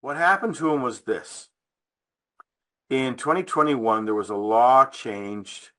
What happened to him was this. In 2021, there was a law changed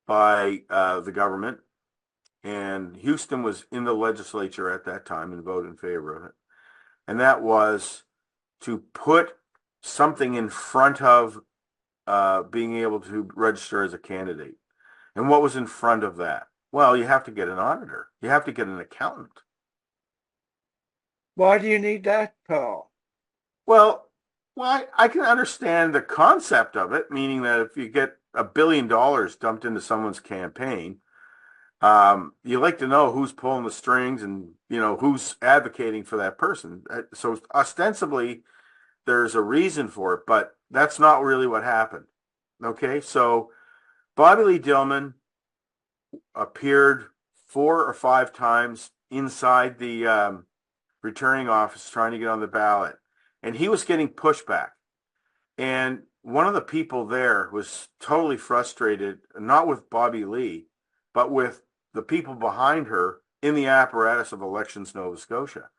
by the government, and Houston was in the legislature at that time and voted in favor of it. And that was to put something in front of being able to register as a candidate. And what was in front of that? Well, you have to get an auditor. You have to get an accountant. Why do you need that, Paul? Well, I can understand the concept of it, meaning that if you get $1 billion dumped into someone's campaign, you like to know who's pulling the strings and who's advocating for that person. So ostensibly, there's a reason for it, but that's not really what happened. Okay, so Bobby Lee Dillman appeared 4 or 5 times inside the returning office trying to get on the ballot, and he was getting pushback. And one of the people there was totally frustrated, not with Bobby Lee, but with the people behind her in the apparatus of Elections Nova Scotia,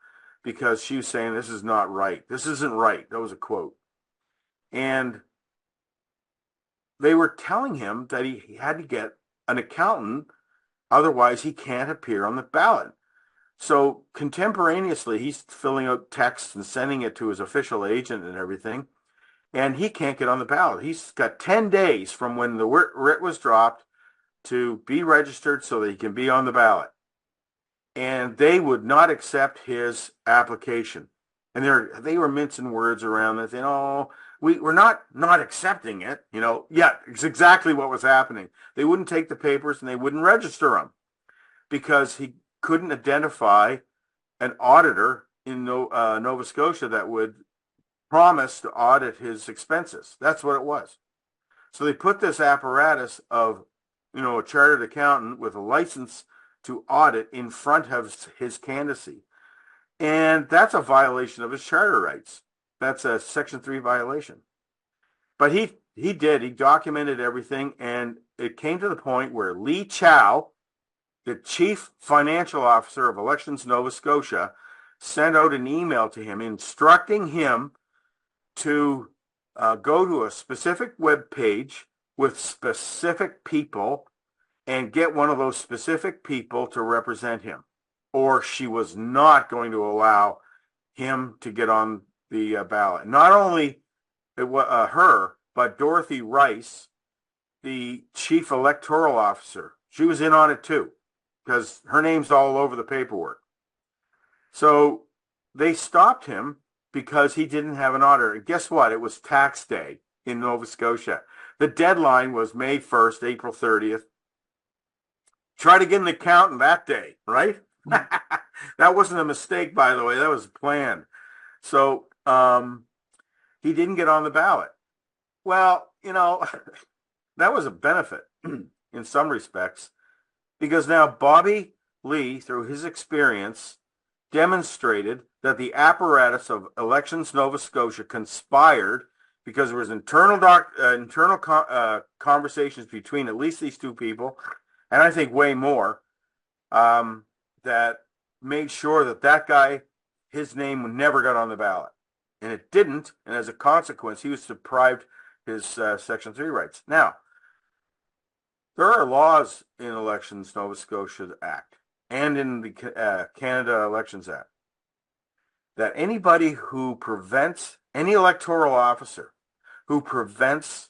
because she was saying, this is not right. This isn't right. That was a quote. And they were telling him that he had to get an accountant, otherwise he can't appear on the ballot. So contemporaneously, he's filling out texts and sending it to his official agent and everything, and he can't get on the ballot. He's got 10 days from when the writ was dropped to be registered so that he can be on the ballot. And they would not accept his application. And they were mincing words around it, saying, "Oh, we're not accepting it." Yeah, it's exactly what was happening. They wouldn't take the papers and they wouldn't register him because he couldn't identify an auditor in Nova Scotia that would promise to audit his expenses. That's what it was. So they put this apparatus of, a chartered accountant with a license to audit in front of his candidacy. And that's a violation of his charter rights. That's a Section 3 violation. But he documented everything, and it came to the point where Lee Chow, the chief financial officer of Elections Nova Scotia, sent out an email to him instructing him to go to a specific web page with specific people and get one of those specific people to represent him, or she was not going to allow him to get on the ballot. Not only her, but Dorothy Rice, the chief electoral officer. She was in on it too, because her name's all over the paperwork. So they stopped him because he didn't have an auditor. And guess what? It was tax day in Nova Scotia. The deadline was May 1st, April 30th. Try to get an accountant that day, right? That wasn't a mistake, by the way. That was planned. So he didn't get on the ballot. Well, that was a benefit in some respects, because now Bobby Lee, through his experience, demonstrated that the apparatus of Elections Nova Scotia conspired, because there was internal conversations between at least these two people, and I think way more, that made sure that guy, his name never got on the ballot. And it didn't, and as a consequence, he was deprived his Section 3 rights. Now, there are laws in Elections Nova Scotia Act and in the Canada Elections Act that anybody who prevents, any electoral officer who prevents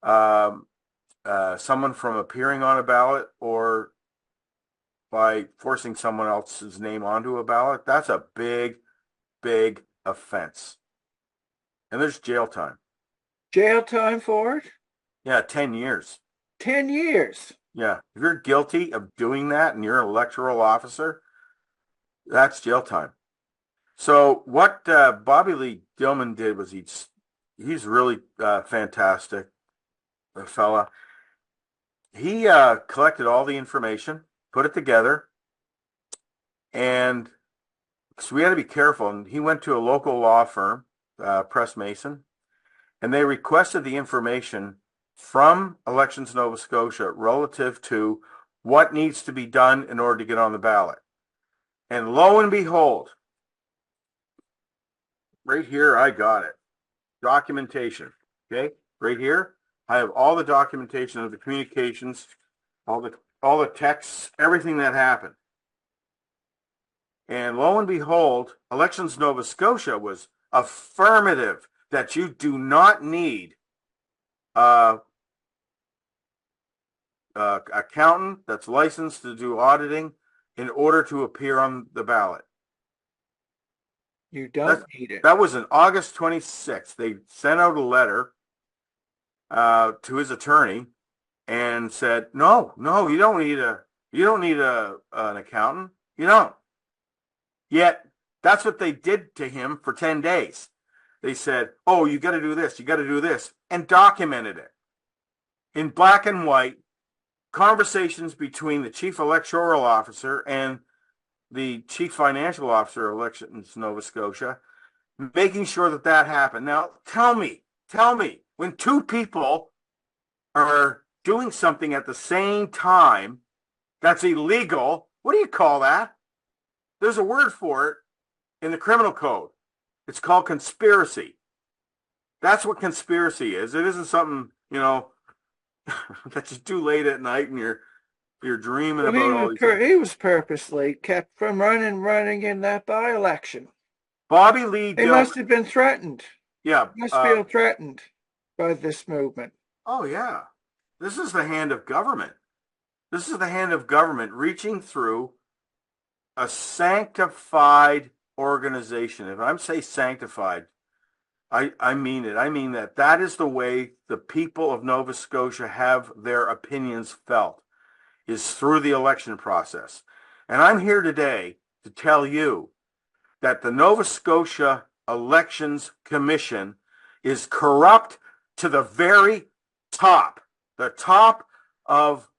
someone from appearing on a ballot, or by forcing someone else's name onto a ballot, that's a big, big offense. And there's jail time. Jail time for it? Yeah, 10 years. 10 years. Yeah. If you're guilty of doing that and you're an electoral officer, that's jail time. So what Bobby Lee Dillman did was he's really fantastic, a fella. He collected all the information, put it together, and so we had to be careful. And he went to a local law firm, Press Mason, and they requested the information from Elections Nova Scotia relative to what needs to be done in order to get on the ballot. And lo and behold, Right here, I got it. Documentation. Okay, right here, I have all the documentation of the communications, all the texts, everything that happened. And lo and behold, Elections Nova Scotia was affirmative that you do not need a accountant that's licensed to do auditing in order to appear on the ballot. You don't need it. That was in August 26th. They sent out a letter to his attorney and said, no, you don't need an accountant. You don't. Yet that's what they did to him for 10 days. They said, oh, you got to do this, and documented it in black and white, conversations between the chief electoral officer and the chief financial officer of Elections Nova Scotia, making sure that that happened. Now, tell me, when two people are doing something at the same time that's illegal, what do you call that? There's a word for it in the criminal code. It's called conspiracy. That's what conspiracy is. It isn't something, that you do late at night and you're dreaming about all these things. He was purposely kept from running in that by-election. Bobby Lee He must have been threatened. Yeah. He must feel threatened by this movement. Oh, yeah. This is the hand of government. This is the hand of government reaching through a sanctified organization. If I'm say sanctified, I mean it. I mean that is the way the people of Nova Scotia have their opinions felt, is through the election process. And I'm here today to tell you that the Nova Scotia Elections Commission is corrupt to the very top. The top of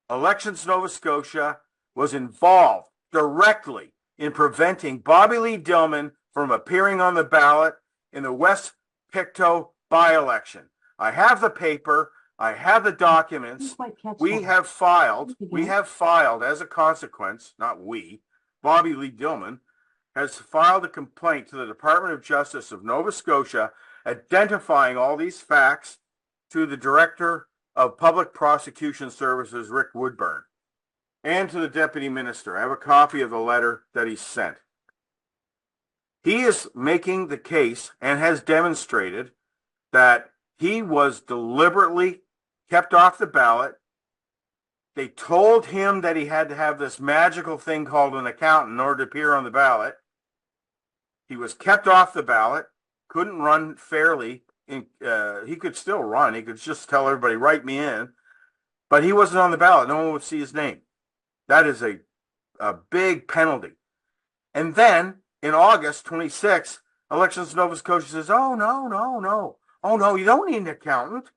Elections Nova Scotia was involved directly in preventing Bobby Lee Dillman from appearing on the ballot in the West Pictou by-election. I have the paper. I have the documents. We have filed as a consequence, not we, Bobby Lee Dillman has filed a complaint to the Department of Justice of Nova Scotia identifying all these facts to the Director of Public Prosecution Services, Rick Woodburn, and to the Deputy Minister. I have a copy of the letter that he sent. He is making the case and has demonstrated that he was deliberately kept off the ballot. They told him that he had to have this magical thing called an accountant in order to appear on the ballot. He was kept off the ballot, couldn't run fairly. He could still run. He could just tell everybody, write me in. But he wasn't on the ballot. No one would see his name. That is a big penalty. And then in August 26th, Elections Nova Scotia says, oh, no. Oh, no, you don't need an accountant,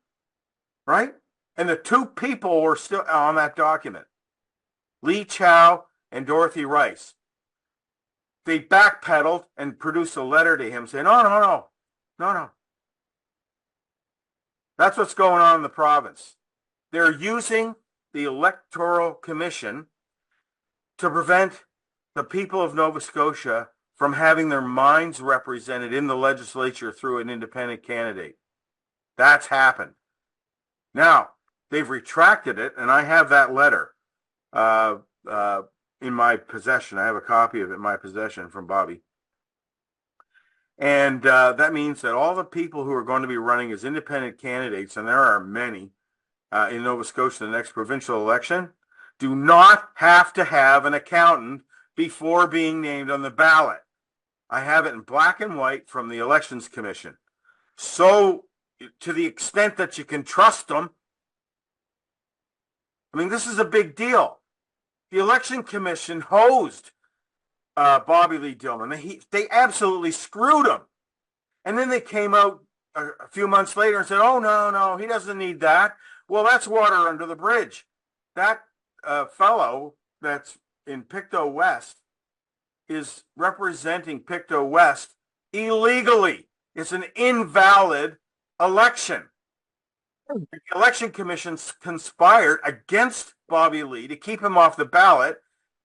right? And the two people were still on that document, Lee Chow and Dorothy Rice. They backpedaled and produced a letter to him saying, no. That's what's going on in the province. They're using the Electoral Commission to prevent the people of Nova Scotia from having their minds represented in the legislature through an independent candidate. That's happened. Now, they've retracted it, and I have that letter in my possession. I have a copy of it in my possession from Bobby. And that means that all the people who are going to be running as independent candidates, and there are many in Nova Scotia in the next provincial election, do not have to have an accountant before being named on the ballot. I have it in black and white from the Elections Commission. So, to the extent that you can trust them, I mean, this is a big deal. The Election Commission hosed Bobby Lee Dillman. They absolutely screwed him. And then they came out a few months later and said, oh, no, he doesn't need that. Well, that's water under the bridge. That fellow that's in Pictou West is representing Pictou West illegally. It's an invalid election. The Election Commission conspired against Bobby Lee to keep him off the ballot,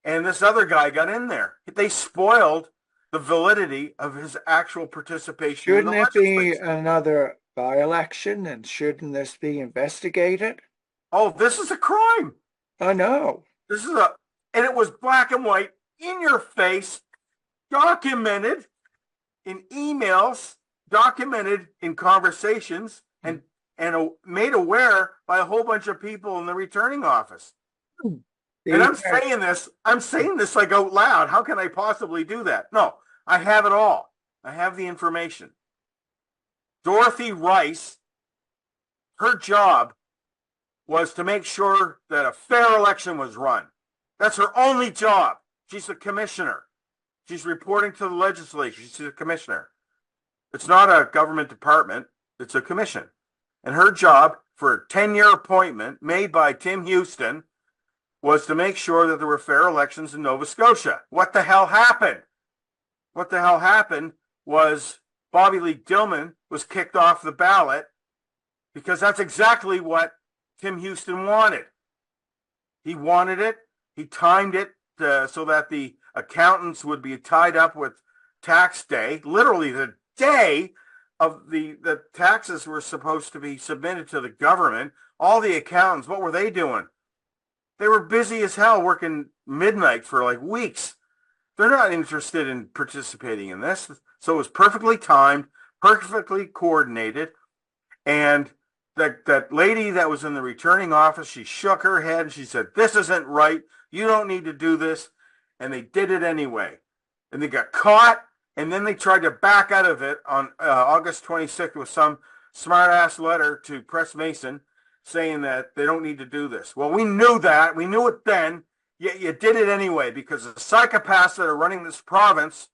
and this other guy got in there. They spoiled the validity of his actual participation in the Shouldn't it be legislature. another by-election and shouldn't this be investigated? Oh, this is a crime. I know. This is and it was black and white, in your face, documented in emails, documented in conversations, and made aware by a whole bunch of people in the returning office. And I'm saying this like out loud. How can I possibly do that? No, I have it all. I have the information. Dorothy Rice, her job was to make sure that a fair election was run. That's her only job. She's a commissioner. She's reporting to the legislature. She's a commissioner. It's not a government department. It's a commission. And her job for a 10-year appointment made by Tim Houston was to make sure that there were fair elections in Nova Scotia. What the hell happened? What the hell happened was Bobby Lee Dillman was kicked off the ballot because that's exactly what Tim Houston wanted. He wanted it. He timed it so that the accountants would be tied up with tax day, literally the day of the taxes were supposed to be submitted to the government. All the accountants, what were they doing? They were busy as hell working midnight for like weeks. They're not interested in participating in this. So it was perfectly timed, perfectly coordinated. And that lady that was in the returning office, she shook her head and she said, "This isn't right. You don't need to do this." And they did it anyway. And they got caught. And then they tried to back out of it on August 26th with some smart-ass letter to Press Mason saying that they don't need to do this. Well, we knew that. We knew it then. Yet you did it anyway because the psychopaths that are running this province,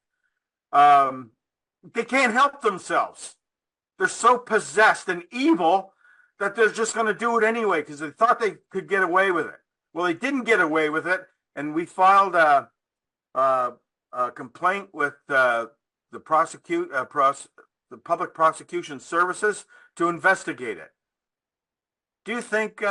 they can't help themselves. They're so possessed and evil that they're just going to do it anyway because they thought they could get away with it. Well, they didn't get away with it, and we filed a complaint with the public prosecution services to investigate it. Do you think